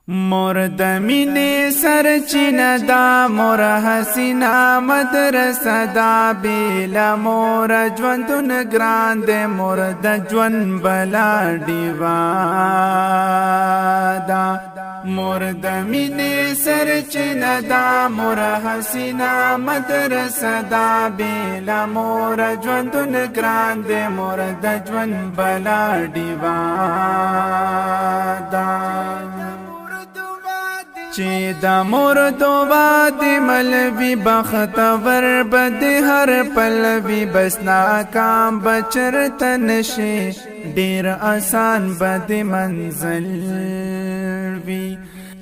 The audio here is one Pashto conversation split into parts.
مور د مینې سرچینه دا مور حسینا مدرسه دا بیلا مور ژوندون ګران دی مور د ژوند بلا ډیوا دا مور د مینې سرچینه دا مور حسینا مدرسه دا بیلا مور ژوندون ګران دی مور د ژوند بلا ډیوا دا چې د مور دوبا دی ملوی بختور بد هر پلوی بس ناکام بچرته نشي ډیر آسان بد منزل وی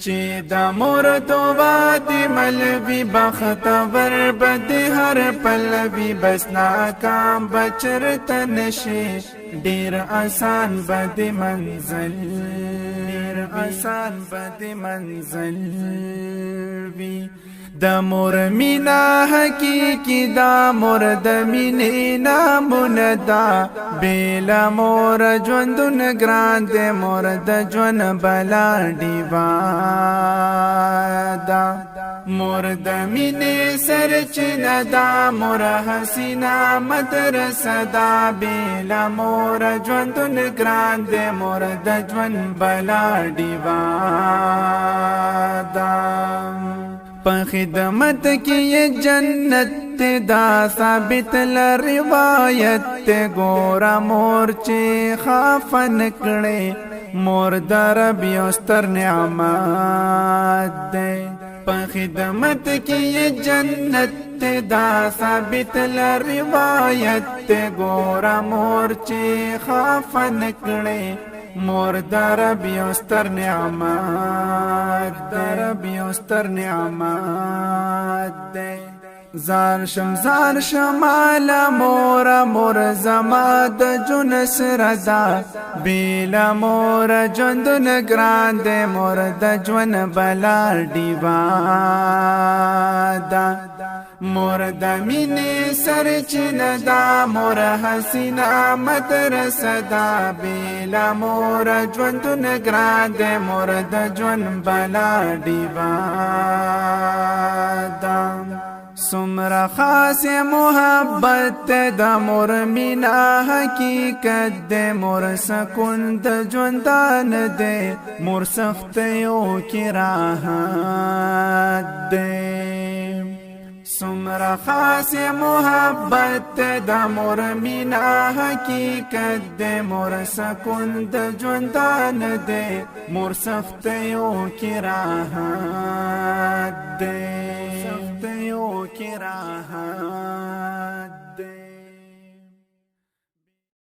چې د مور دوبا دی ملوی بختور بد هر پلوی بس ناکام بچرته نشي ډیر آسان بد منزل آسان بد منزل وی د مور مینا حقیقی دا مور د مینې نامون دا بیلا مور ژوندون ګران دی مور د ژوند بلا ډیوا دا مور د مینې سرچینه دا مور حسینا مدرسه دا بیلا مور ژوندون ګران دی مور د ژوند بلا ډیوا دا په خدمت کې جنت دا ثابت ل روایت ګورا مور چې خافن کړي مور در بیا ستر نعمت ده په خدمت کې جنت دا ثابت ل روایت ګورا مور چې خافن کړي مور در بیاستر نعمت در بیاستر نعمت ده زار شمال مور مور زما د جون سردا بیلا مور ژوندون ګران دی مور د ژوند بلا ډیوا دا مور د مینې سرچینه دا مور حسینا مدرسه دا بیلا مور ژوندون ګران دی مور د ژوند بلا ډیوا دا سمرا خاص محبت د مور مینا حقیقت د مور سکون د ژوندان دی مور سختیو کی راحت دی سمرا خاص محبت د مور مینا حقیقت د مور سکون د ژوندان دی مور سختیو کی راحت دی سختیو کی راحت